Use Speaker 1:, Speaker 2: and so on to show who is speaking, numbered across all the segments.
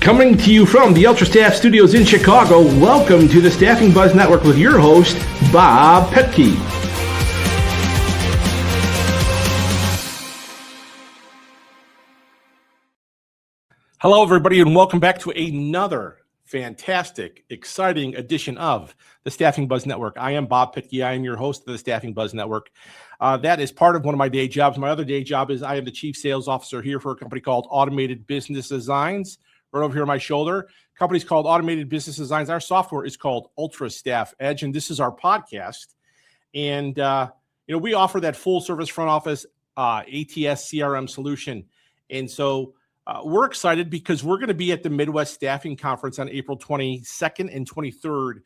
Speaker 1: Coming to you from the Ultra Staff Studios in Chicago, welcome to the Staffing Buzz Network with your host, Bob Petke. Hello, everybody, and welcome back to another fantastic, exciting edition of the Staffing Buzz Network. I am Bob Petke. I am your host of the Staffing Buzz Network. That is part of one of my day jobs. My other day job is I am the Chief Sales Officer here for a company called Automated Business Designs. Right over here on my shoulder. Company's called Automated Business Designs. Our software is called Ultra Staff Edge, and this is our podcast. And we offer that full service front office ATS CRM solution. And so we're excited because we're going to be at the Midwest Staffing Conference on April 22nd and 23rd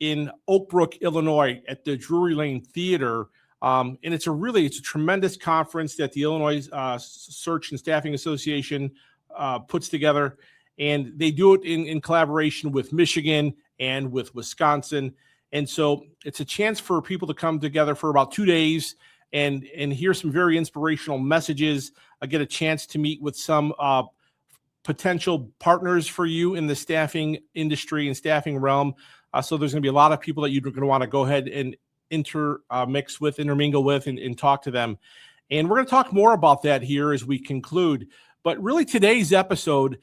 Speaker 1: in Oak Brook, Illinois, at the Drury Lane Theater. And it's a tremendous conference that the Illinois Search and Staffing Association puts together, and they do it in collaboration with Michigan and with Wisconsin. And so it's a chance for people to come together for about 2 days and hear some very inspirational messages. I get a chance to meet with some potential partners for you in the staffing industry and staffing realm. So there's going to be a lot of people that you're going to want to go ahead and intermingle with and talk to them. And we're going to talk more about that here as we conclude. But really today's episode,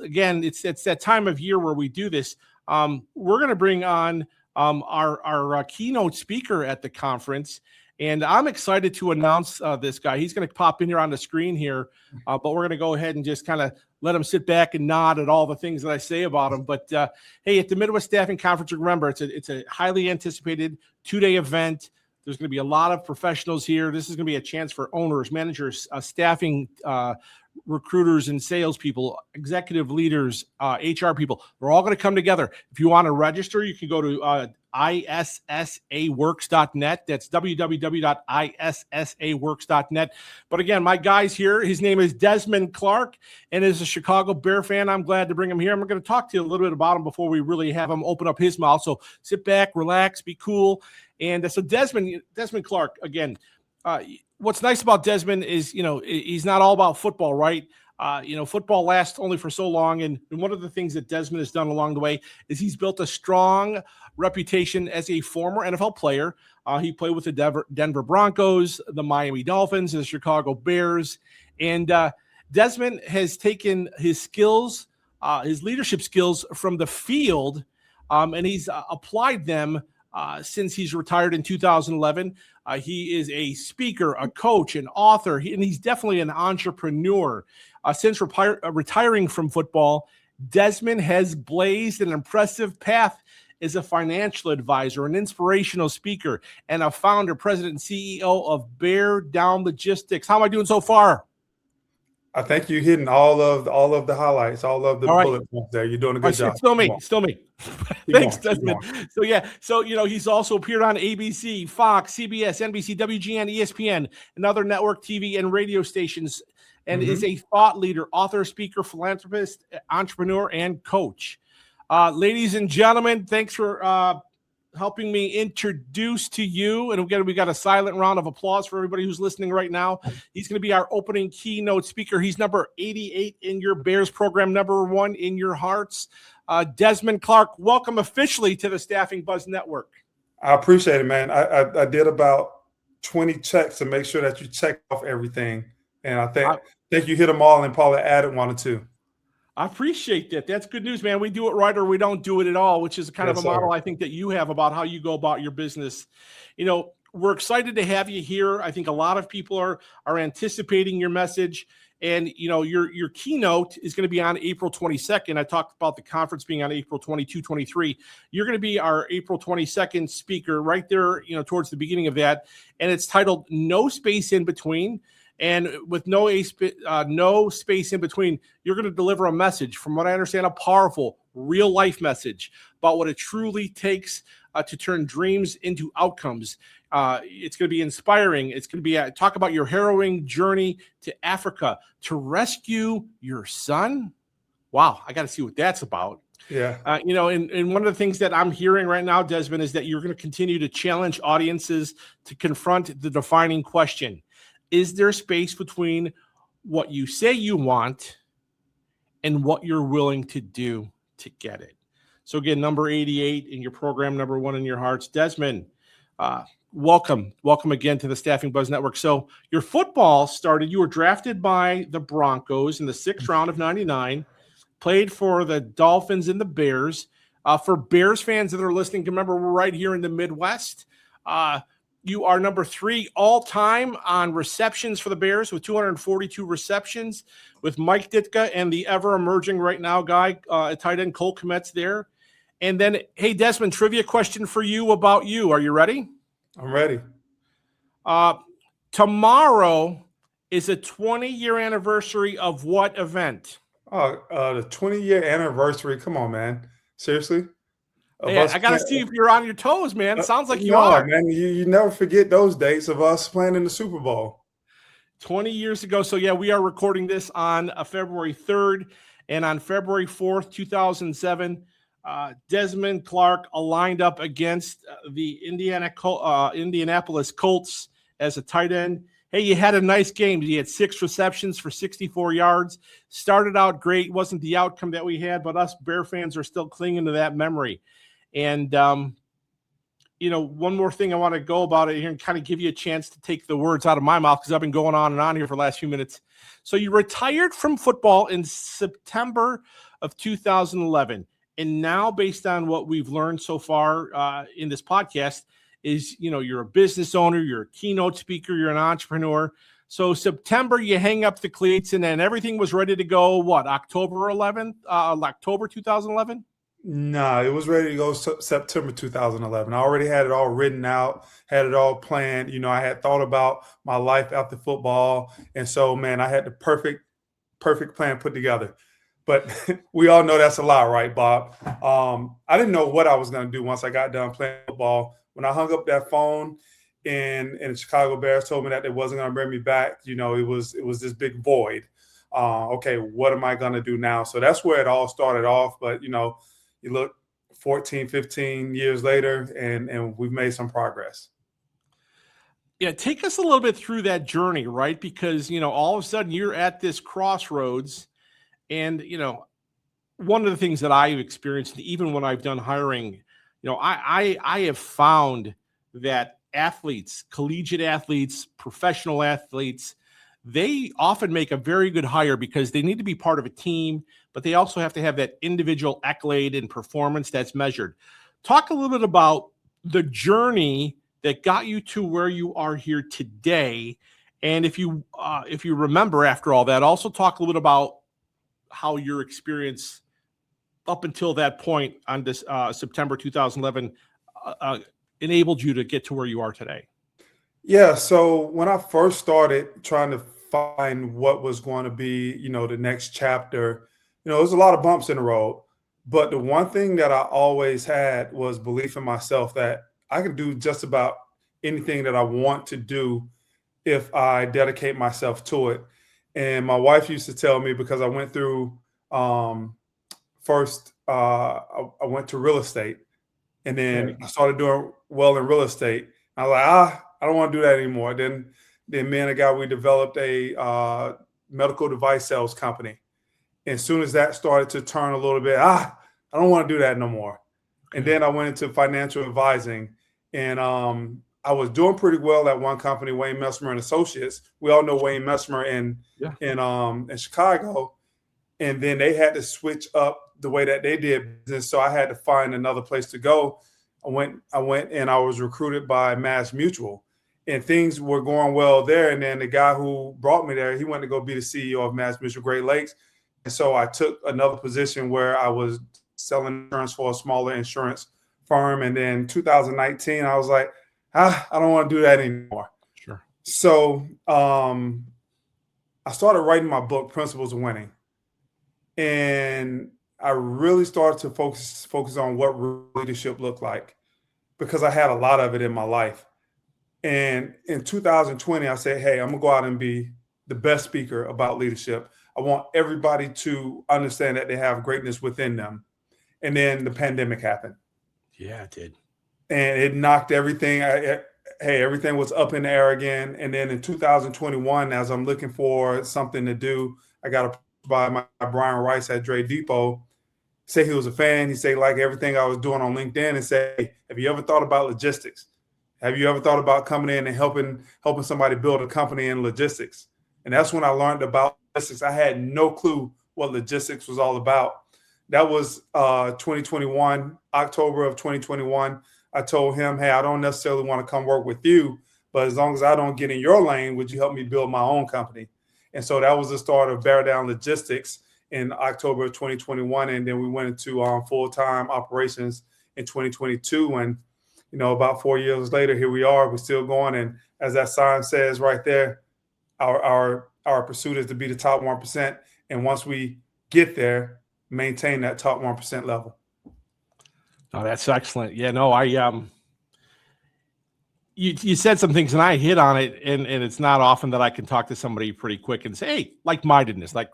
Speaker 1: again, it's that time of year where we do this. We're going to bring on our keynote speaker at the conference. And I'm excited to announce this guy. He's going to pop in here on the screen here, but we're going to go ahead and just kind of let him sit back and nod at all the things that I say about him. But hey, at the Midwest Staffing Conference, remember, it's a highly anticipated 2-day event. There's going to be a lot of professionals here. This is going to be a chance for owners, managers, staffing recruiters and salespeople, executive leaders, HR people. We're all going to come together. If you want to register, you can go to ISSAworks.net. That's www.ISSAworks.net. But again, my guy's here. His name is Desmond Clark, and as a Chicago Bear fan, I'm glad to bring him here. I'm going to talk to you a little bit about him before we really have him open up his mouth. So sit back, relax, be cool. And so Desmond Clark, again, what's nice about Desmond is, he's not all about football, right? Football lasts only for so long. And one of the things that Desmond has done along the way is he's built a strong reputation as a former NFL player. He played with the Denver Broncos, the Miami Dolphins, the Chicago Bears. And Desmond has taken his skills, his leadership skills from the field, and he's applied them since he's retired in 2011. He is a speaker, a coach, an author, and he's definitely an entrepreneur. Since retiring from football, Desmond has blazed an impressive path as a financial advisor, an inspirational speaker, and a founder, president, and CEO of Bear Down Logistics. How am I doing so far?
Speaker 2: I think you're hitting all of the highlights, all of the bullet points there. You're doing a good job.
Speaker 1: Still me. Thanks, Desmond. So he's also appeared on ABC, Fox, CBS, NBC, WGN, ESPN, and other network TV and radio stations, and is a thought leader, author, speaker, philanthropist, entrepreneur, and coach. Ladies and gentlemen, thanks for helping me introduce to you. And again, we got a silent round of applause for everybody who's listening right now. He's going to be our opening keynote speaker. He's number 88 in your Bears program, number 1 in your hearts. Desmond Clark, welcome officially to the Staffing Buzz Network.
Speaker 2: I appreciate it, man. I did about 20 checks to make sure that you check off everything. And I think you hit them all and probably added 1 or 2.
Speaker 1: I appreciate that. That's good news, man. We do it right or we don't do it at all, which is kind of a model I think that you have about how you go about your business. We're excited to have you here. I think a lot of people are anticipating your message. And, your keynote is going to be on April 22nd. I talked about the conference being on April 22, 23. You're going to be our April 22nd speaker right there, towards the beginning of that. And it's titled No Space in Between. And with no space in between, you're going to deliver a message, from what I understand, a powerful, real-life message about what it truly takes to turn dreams into outcomes. It's going to be inspiring. It's going to be talk about your harrowing journey to Africa to rescue your son. Wow, I got to see what that's about.
Speaker 2: Yeah.
Speaker 1: And one of the things that I'm hearing right now, Desmond, is that you're going to continue to challenge audiences to confront the defining question. Is there space between what you say you want and what you're willing to do to get it. So again, number 88 in your program, number 1 in your hearts. Desmond, welcome again to the Staffing Buzz Network. So your football started, you were drafted by the Broncos in the 6th round of 99, played for the Dolphins and the Bears. For Bears fans that are listening, remember we're right here in the Midwest. You are number 3 all time on receptions for the Bears with 242 receptions, with Mike Ditka and the ever emerging right now guy, tight end Cole Kmet's there. And then, hey, Desmond, trivia question for you about you. Are you ready?
Speaker 2: I'm ready.
Speaker 1: Tomorrow is a 20-year anniversary of what event?
Speaker 2: The 20-year anniversary. Come on, man. Seriously?
Speaker 1: Yeah, I got to see if you're on your toes, man. It sounds like you are.
Speaker 2: Man, you never forget those dates of us playing in the Super Bowl.
Speaker 1: 20 years ago. So, yeah, we are recording this on February 3rd. And on February 4th, 2007, Desmond Clark aligned up against the Indianapolis Colts as a tight end. Hey, you had a nice game. You had 6 receptions for 64 yards. Started out great. Wasn't the outcome that we had, but us Bear fans are still clinging to that memory. And, one more thing I want to go about it here and kind of give you a chance to take the words out of my mouth because I've been going on and on here for the last few minutes. So you retired from football in September of 2011. And now, based on what we've learned so far in this podcast, is, you're a business owner, you're a keynote speaker, you're an entrepreneur. So September, you hang up the cleats, and then everything was ready to go, what, October 2011?
Speaker 2: No, it was ready to go September 2011. I already had it all written out, had it all planned. I had thought about my life after football. And so, man, I had the perfect plan put together. But we all know that's a lie, right, Bob? I didn't know what I was going to do once I got done playing football. When I hung up that phone and the Chicago Bears told me that they wasn't going to bring me back, it was this big void. Okay, what am I going to do now? So that's where it all started off. But, you look 14, 15 years later, and we've made some progress.
Speaker 1: Yeah, take us a little bit through that journey, right? Because, all of a sudden you're at this crossroads. And, one of the things that I've experienced, even when I've done hiring, I have found that athletes, collegiate athletes, professional athletes, they often make a very good hire because they need to be part of a team, but they also have to have that individual accolade and performance that's measured. Talk a little bit about the journey that got you to where you are here today. And if you remember after all that, also talk a little bit about how your experience up until that point on this September 2011 enabled you to get to where you are today.
Speaker 2: Yeah. So when I first started trying to find what was going to be, the next chapter, there's a lot of bumps in the road. But the one thing that I always had was belief in myself that I can do just about anything that I want to do if I dedicate myself to it. And my wife used to tell me, because I went through first, I went to real estate, and then I started doing well in real estate. I was like, I don't want to do that anymore. Then me and a guy, we developed a medical device sales company. And as soon as that started to turn a little bit, I don't want to do that no more. Okay. And then I went into financial advising, and I was doing pretty well at one company, Wayne Messmer and Associates. We all know Wayne Messmer in Chicago. And then they had to switch up the way that they did business. So I had to find another place to go. I went and I was recruited by Mass Mutual, and things were going well there. And then the guy who brought me there, he went to go be the CEO of Mass Mutual Great Lakes. And so I took another position where I was selling insurance for a smaller insurance firm. And then 2019, I was like, I don't want to do that anymore.
Speaker 1: Sure.
Speaker 2: So I started writing my book, Principles of Winning. And I really started to focus on what leadership looked like, because I had a lot of it in my life. And in 2020, I said, hey, I'm going to go out and be the best speaker about leadership. I want everybody to understand that they have greatness within them. And then the pandemic happened.
Speaker 1: Yeah, it did.
Speaker 2: And it knocked everything. Everything was up in the air again. And then in 2021, as I'm looking for something to do, I got a by my Brian Rice at Dre Depot. Say he was a fan. He said like everything I was doing on LinkedIn, and say, hey, have you ever thought about logistics? Have you ever thought about coming in and helping somebody build a company in logistics? And that's when I learned about logistics. I had no clue what logistics was all about. That was 2021, October of 2021. I told him, hey, I don't necessarily want to come work with you, but as long as I don't get in your lane, would you help me build my own company? And so that was the start of Bear Down Logistics in October of 2021. And then we went into full-time operations in 2022. And, you know, about 4 years later, here we are, we're still going. And as that sign says right there, our pursuit is to be the top 1%. And once we get there, maintain that top 1% level.
Speaker 1: Oh, that's excellent. Yeah, no, you said some things and I hit on it, and it's not often that I can talk to somebody pretty quick and say, hey, like-mindedness, like,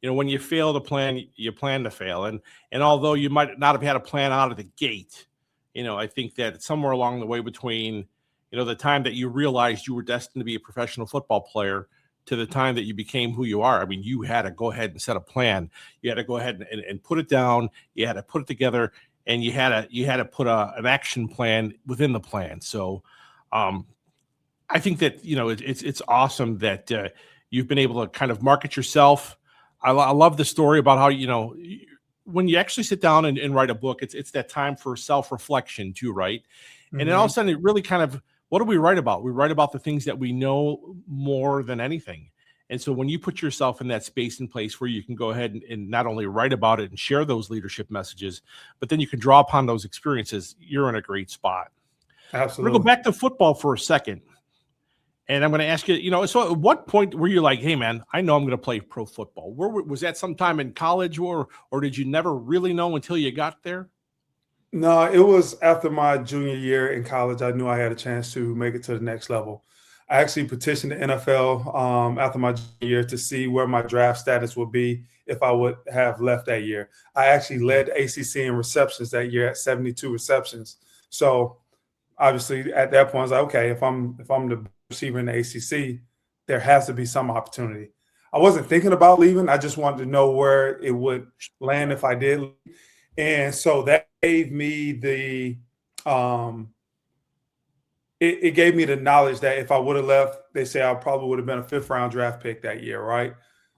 Speaker 1: you know, when you fail to plan, you plan to fail. And although you might not have had a plan out of the gate, you know, I think that somewhere along the way between, you know, the time that you realized you were destined to be a professional football player to the time that you became who you are, I mean, you had to go ahead and set a plan. You had to go ahead and put it down. You had to put it together, and you had to put an action plan within the plan. So I think that, you know, it's awesome that you've been able to kind of market yourself. I love the story about how, you know, when you actually sit down and write a book, it's that time for self-reflection too, right? Mm-hmm. And then all of a sudden it really kind of, what do we write about? We write about the things that we know more than anything. And so when you put yourself in that space and place where you can go ahead and not only write about it and share those leadership messages, but then you can draw upon those experiences, you're in a great spot.
Speaker 2: Absolutely.
Speaker 1: We're going to go back to football for a second. And I'm going to ask you, you know, so at what point were you like, hey, man, I know I'm going to play pro football? Was that sometime in college, or did you never really know until you got there?
Speaker 2: No, it was after my junior year in college. I knew I had a chance to make it to the next level. I actually petitioned the NFL after my junior year to see where my draft status would be if I would have left that year. I actually led ACC in receptions that year at 72 receptions. So obviously at that point, I was like, okay, if I'm the receiver in the ACC, there has to be some opportunity. I wasn't thinking about leaving. I just wanted to know where it would land if I did. And so that gave me the it gave me the knowledge that if I would have left, they say I probably would have been a 5th round draft pick that year, right?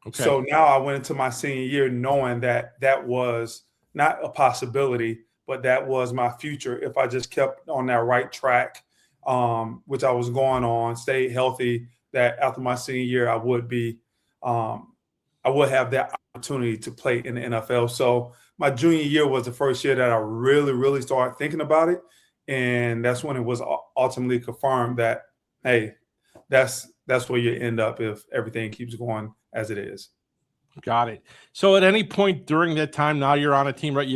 Speaker 2: Okay. So now I went into my senior year knowing that that was not a possibility, but that was my future if I just kept on that right track, which I was going on, stayed healthy, that after my senior year, I would be, I would have that opportunity to play in the NFL. So my junior year was the first year that I really, really started thinking about it. And that's when it was ultimately confirmed that, hey, that's where you end up if everything keeps going as it is.
Speaker 1: Got it. So at any point during that time, now you're on a team, right?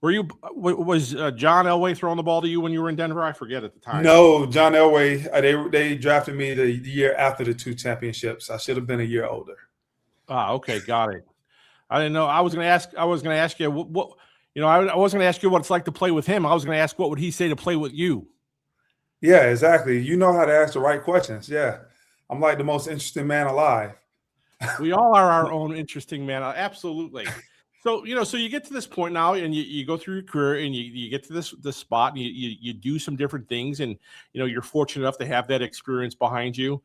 Speaker 1: Was John Elway throwing the ball to you when you were in Denver? I forget at the time.
Speaker 2: No, John Elway, they drafted me the year after the 2 championships. I should have been a year older.
Speaker 1: Ah, okay, got it. I didn't know. I was going to ask you what you know. I wasn't going to ask you what it's like to play with him. I was going to ask what would he say to play with you.
Speaker 2: Yeah, exactly. You know how to ask the right questions. Yeah, I'm like the most interesting man alive.
Speaker 1: We all are our own interesting man. Absolutely. So, you know, so you get to this point now and you go through your career and you get to this spot and you do some different things, and, you know, you're fortunate enough to have that experience behind you.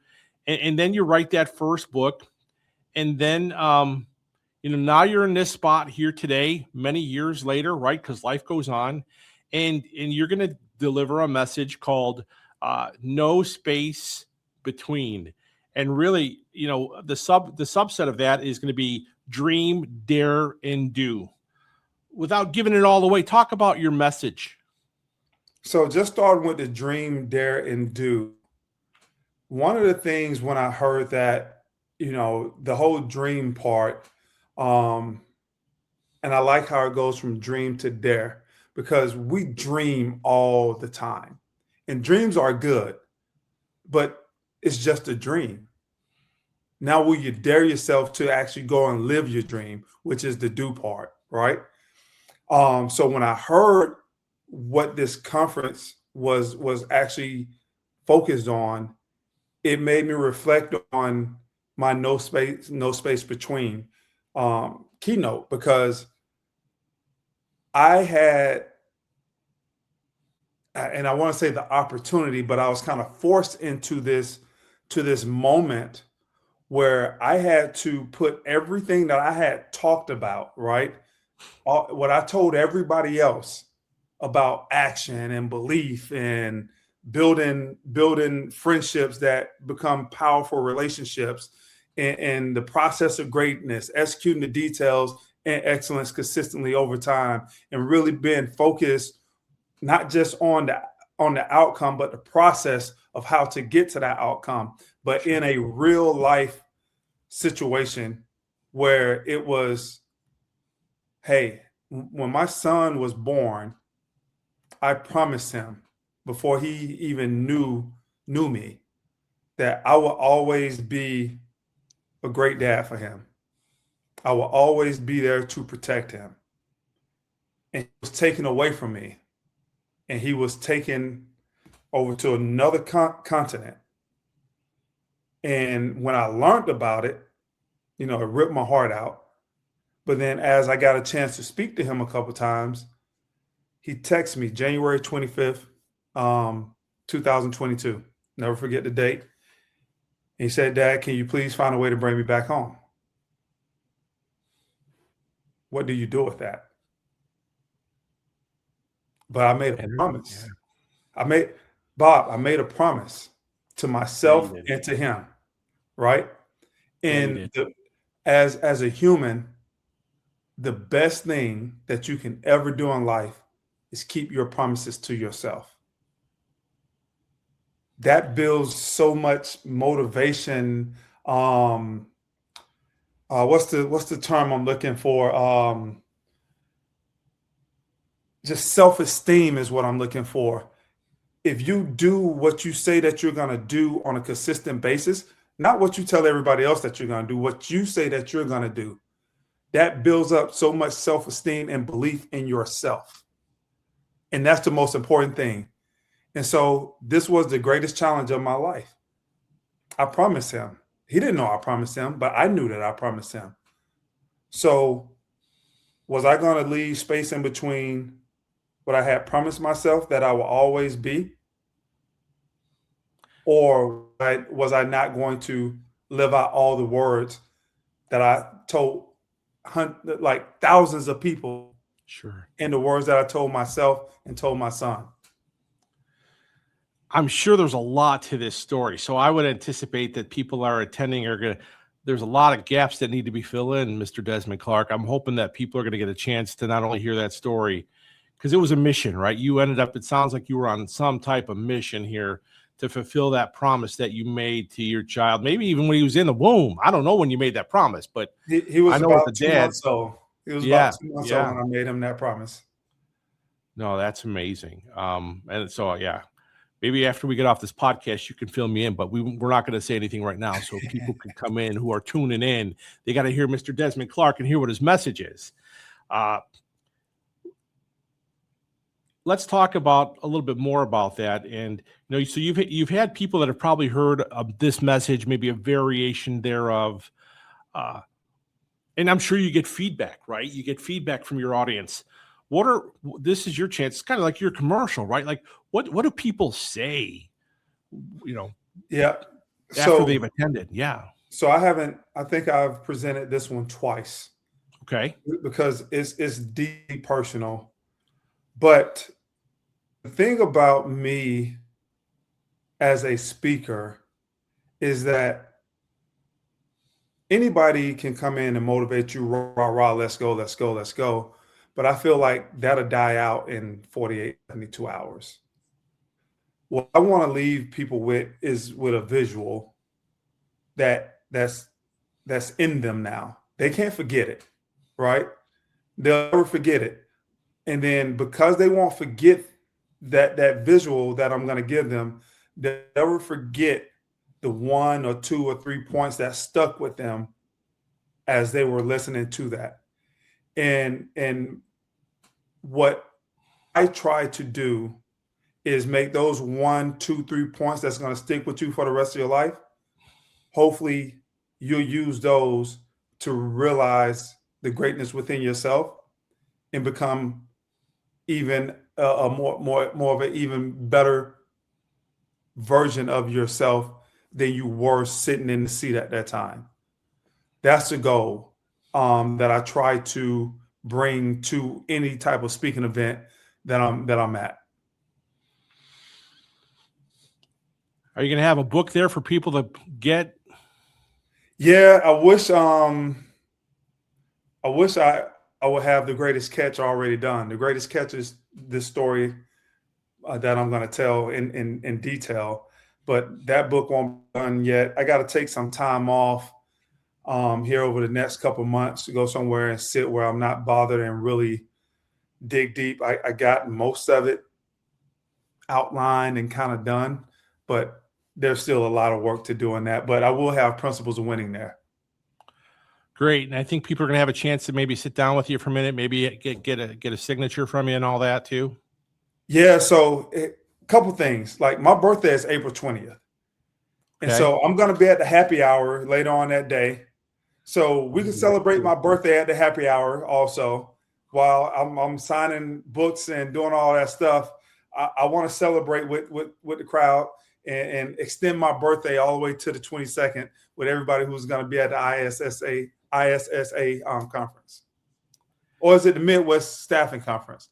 Speaker 1: And then you write that first book, and then, you know, now you're in this spot here today, many years later, right? Because life goes on, and you're going to deliver a message called No Space Between. And really, you know, the subset of that is going to be dream, dare, and do. Without giving it all away, talk about your message.
Speaker 2: So just starting with the dream, dare, and do. One of the things when I heard that, you know, the whole dream part, and I like how it goes from dream to dare, because we dream all the time. And dreams are good, but it's just a dream. Now, will you dare yourself to actually go and live your dream, which is the do part, right? So when I heard what this conference was actually focused on, it made me reflect on my no space between. keynote, because I had, and I want to say the opportunity, but I was kind of forced into this moment where I had to put everything that I had talked about, right? What I told everybody else about action and belief and building friendships that become powerful relationships, and the process of greatness, executing the details and excellence consistently over time, and really being focused not just on the outcome, but the process of how to get to that outcome, but in a real life situation where it was, hey, when my son was born, I promised him before he even knew me that I will always be a great dad for him. I will always be there to protect him. And he was taken away from me, and he was taken over to another continent. And when I learned about it, it ripped my heart out. But then as I got a chance to speak to him a couple times, he texted me January 25th, 2022. Never forget the date. He said, "Dad, can you please find a way to bring me back home?" What do you do with that? But I made a promise. I made a promise to myself and to him, right? And as a human, the best thing that you can ever do in life is keep your promises to yourself. That builds so much motivation. What's the term I'm looking for? Just self-esteem is what I'm looking for. If you do what you say that you're going to do on a consistent basis, not what you tell everybody else that you're going to do, what you say that you're going to do, that builds up so much self-esteem and belief in yourself. And that's the most important thing. And so this was the greatest challenge of my life. I promised him. He didn't know I promised him, but I knew that I promised him. So was I going to leave space in between what I had promised myself that I will always be? Or was I not going to live out all the words that I told like thousands of people?
Speaker 1: Sure.
Speaker 2: And the words that I told myself and told my son.
Speaker 1: I'm sure there's a lot to this story. So I would anticipate that people are attending there's a lot of gaps that need to be filled in, Mr. Desmond Clark. I'm hoping that people are going to get a chance to not only hear that story, because it was a mission, right? It sounds like you were on some type of mission here to fulfill that promise that you made to your child. Maybe even when he was in the womb. I don't know when you made that promise, but
Speaker 2: he was about 2 months old. He was about 2 months old when I made him that promise.
Speaker 1: No, that's amazing. And so, maybe after we get off this podcast, you can fill me in, but we're not going to say anything right now. So people can come in who are tuning in. They got to hear Mr. Desmond Clark and hear what his message is. Let's talk about a little bit more about that. And, so you've had people that have probably heard of this message, maybe a variation thereof. And I'm sure you get feedback, right? You get feedback from your audience. This is your chance. It's kind of like your commercial, right? Like what do people say, after they've attended? Yeah.
Speaker 2: So I think I've presented this one twice.
Speaker 1: Okay.
Speaker 2: Because it's deeply personal. But the thing about me as a speaker is that anybody can come in and motivate you, rah, rah, let's go, let's go, let's go. But I feel like that'll die out in 48, 72 hours. What I want to leave people with is with a visual that's in them now. They can't forget it, right? They'll never forget it. And then because they won't forget that visual that I'm going to give them, they'll never forget the 1 or 2 or 3 points that stuck with them as they were listening to that. And what I try to do is make those 1, 2, 3 points that's going to stick with you for the rest of your life. Hopefully you'll use those to realize the greatness within yourself and become even a more of an even better version of yourself than you were sitting in the seat at that time. That's the goal that I try to bring to any type of speaking event that I'm at.
Speaker 1: Are you going to have a book there for people to get?
Speaker 2: Yeah, I wish I would have the greatest catch already done. The greatest catch is this story that I'm going to tell in detail, but that book won't be done yet. I got to take some time off here over the next couple months to go somewhere and sit where I'm not bothered and really dig deep. I got most of it outlined and kind of done, but there's still a lot of work to do in that. But I will have principles of winning there.
Speaker 1: Great. And I think people are going to have a chance to maybe sit down with you for a minute, maybe get a signature from you and all that too.
Speaker 2: Yeah. So a couple things. Like my birthday is April 20th. And
Speaker 1: Okay.
Speaker 2: so I'm going to be at the happy hour later on that day. So we can celebrate my birthday at the happy hour also while I'm signing books and doing all that stuff. I want to celebrate with the crowd and extend my birthday all the way to the 22nd with everybody who's going to be at the ISSA conference. Or is it the Midwest Staffing Conference?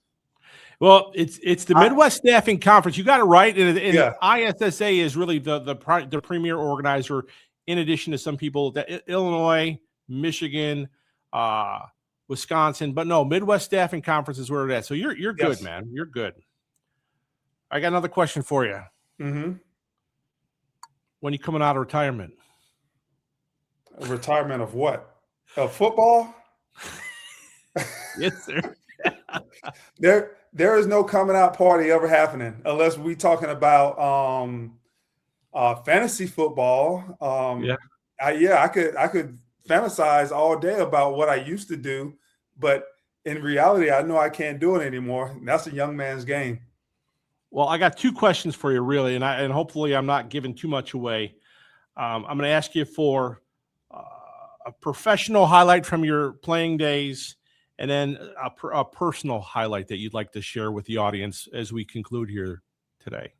Speaker 1: Well, it's the Midwest Staffing Conference. You got it right. And
Speaker 2: Yeah.
Speaker 1: ISSA is really the premier organizer, in addition to some people that Illinois, Michigan, Wisconsin, but no, Midwest Staffing Conference is where it is. So you're
Speaker 2: Yes.
Speaker 1: good, man. You're good. I got another question for you.
Speaker 2: Mm-hmm.
Speaker 1: When you coming out of retirement?
Speaker 2: A retirement of what? Of football?
Speaker 1: Yes, sir.
Speaker 2: There is no coming out party ever happening unless we talking about fantasy football.
Speaker 1: Yeah.
Speaker 2: I could fantasize all day about what I used to do, but in reality, I know I can't do it anymore. That's a young man's game.
Speaker 1: Well, I got two questions for you, really, and hopefully I'm not giving too much away. I'm going to ask you for a professional highlight from your playing days, and then a personal highlight that you'd like to share with the audience as we conclude here today.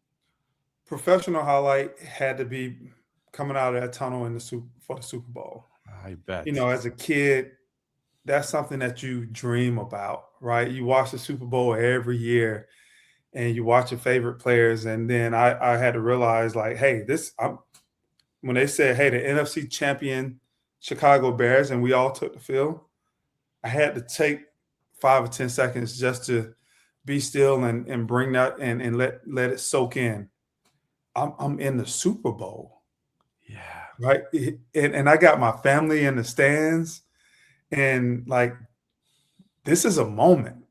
Speaker 2: Professional highlight had to be coming out of that tunnel for the Super Bowl.
Speaker 1: I bet.
Speaker 2: You know, as a kid, that's something that you dream about, right? You watch the Super Bowl every year and you watch your favorite players. And then I had to realize, like, hey, when they said, hey, the NFC champion Chicago Bears, and we all took the field, I had to take 5 or 10 seconds just to be still and bring that and let it soak in. I'm in the Super Bowl.
Speaker 1: Yeah.
Speaker 2: Right. And I got my family in the stands, and like, this is a moment.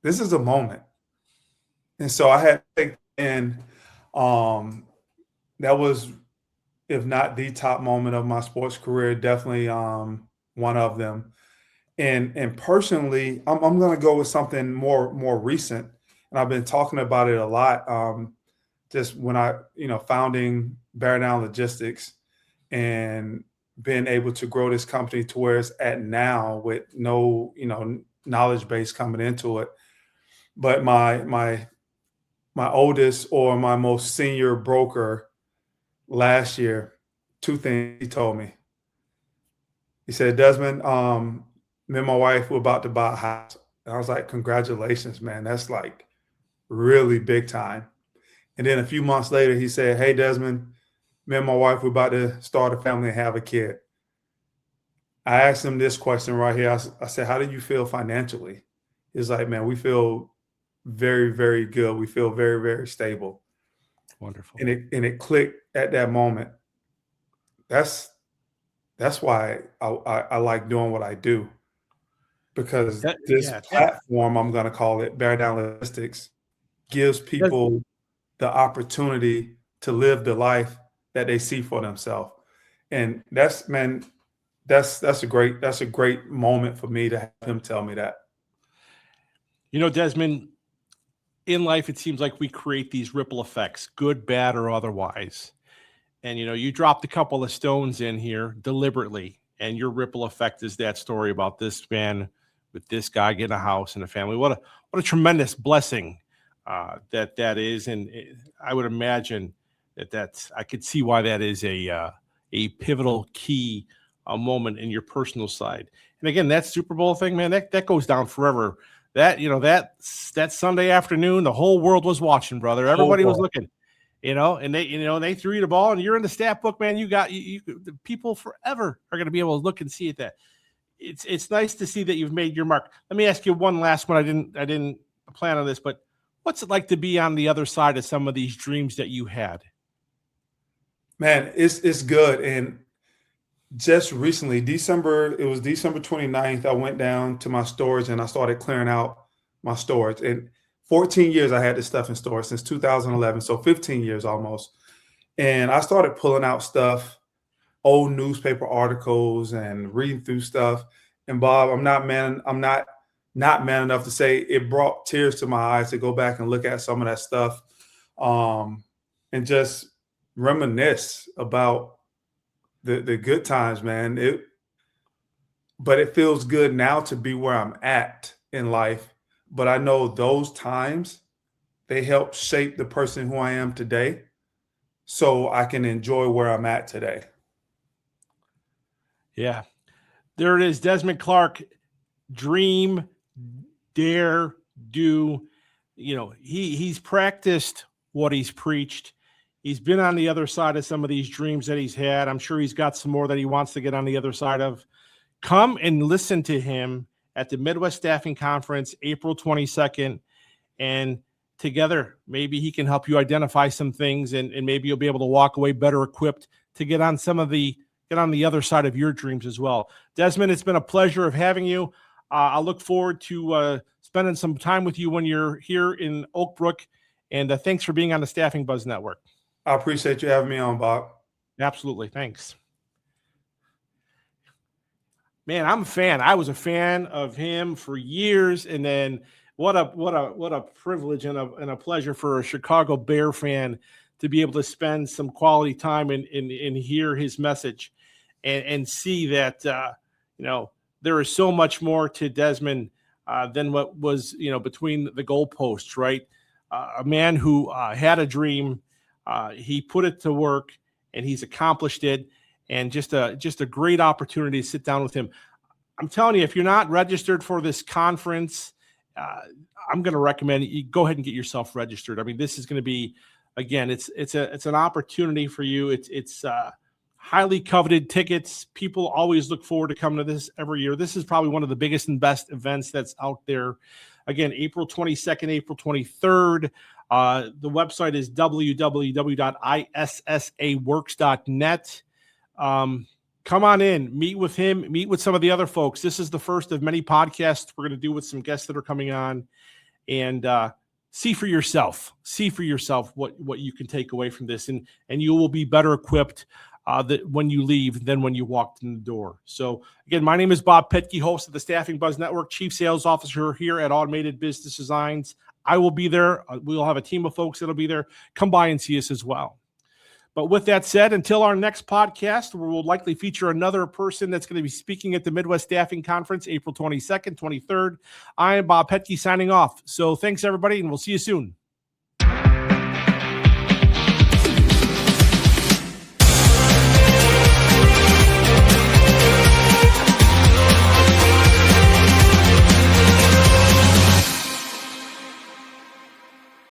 Speaker 2: This is a moment. And so I had to take in, that was, if not the top moment of my sports career, definitely one of them. And personally, I'm going to go with something more recent, and I've been talking about it a lot. Just when founding Bear Down Logistics and being able to grow this company to where it's at now with no knowledge base coming into it. But my oldest, or my most senior broker last year, two things he told me. He said, Desmond, me and my wife were about to buy a house. And I was like, congratulations, man. That's like really big time. And then a few months later, he said, hey, Desmond, me and my wife, we're about to start a family and have a kid. I asked him this question right here. I said, how do you feel financially? He's like, man, we feel very, very good. We feel very, very stable.
Speaker 1: Wonderful.
Speaker 2: And it clicked at that moment. That's why I like doing what I do, because this platform, I'm going to call it Bear Down Logistics, gives people the opportunity to live the life that they see for themselves. And that's a great moment for me to have him tell me that.
Speaker 1: Desmond, in life, it seems like we create these ripple effects, good, bad, or otherwise. And, you dropped a couple of stones in here deliberately. and your ripple effect is that story about this man with this guy getting a house and a family. What a tremendous blessing that is, and I would imagine I could see why that is a pivotal key moment in your personal side. And again, that Super Bowl thing, man, that goes down forever. That Sunday afternoon, the whole world was watching, brother. Everybody was looking, and they threw you the ball, and you're in the stat book, man. The people forever are going to be able to look and see that. It's nice to see that you've made your mark. Let me ask you one last one. I didn't plan on this, but what's it like to be on the other side of some of these dreams that you had?
Speaker 2: Man, it's good. And just recently, December 29th, I went down to my storage and I started clearing out my storage. And 14 years I had this stuff in storage since 2011, so 15 years almost. And I started pulling out stuff, old newspaper articles, and reading through stuff. And Bob, I'm not man enough to say it brought tears to my eyes to go back and look at some of that stuff, and just reminisce about the good times, man. But it feels good now to be where I'm at in life. But I know those times, they help shape the person who I am today, so I can enjoy where I'm at today.
Speaker 1: Yeah, there it is. Desmond Clark, dream, dare, do. He's practiced what he's preached. He's been on the other side of some of these dreams that he's had. I'm sure he's got some more that he wants to get on the other side of. Come and listen to him at the Midwest Staffing Conference, April 22nd. And together, maybe he can help you identify some things, and maybe you'll be able to walk away better equipped to get on the other side of your dreams as well. Desmond, it's been a pleasure of having you. I look forward to spending some time with you when you're here in Oak Brook. And thanks for being on the Staffing Buzz Network.
Speaker 2: I appreciate you having me on, Bob.
Speaker 1: Absolutely. Thanks. Man, I'm a fan. I was a fan of him for years. And then what a privilege and a pleasure for a Chicago Bear fan to be able to spend some quality time and hear his message and see that, there is so much more to Desmond than what was, between the goalposts, right? A man who had a dream, he put it to work, and he's accomplished it. And just a great opportunity to sit down with him. I'm telling you, if you're not registered for this conference, I'm going to recommend you go ahead and get yourself registered. I mean, this is going to be, again, it's an opportunity for you. It's highly coveted tickets. People always look forward to coming to this every year. This is probably one of the biggest and best events that's out there. Again, April 22nd, April 23rd. The website is www.issaworks.net. Come on in, meet with him, meet with some of the other folks. This is the first of many podcasts we're going to do with some guests that are coming on, and see for yourself what you can take away from this, and you will be better equipped when you leave than when you walked in the door. So again, my name is Bob Petke, host of the Staffing Buzz Network, Chief Sales Officer here at Automated Business Designs. I will be there. We'll have a team of folks that'll be there. Come by and see us as well. But with that said, until our next podcast, where we'll likely feature another person that's going to be speaking at the Midwest Staffing Conference, April 22nd, 23rd, I am Bob Petke signing off. So thanks, everybody, and we'll see you soon.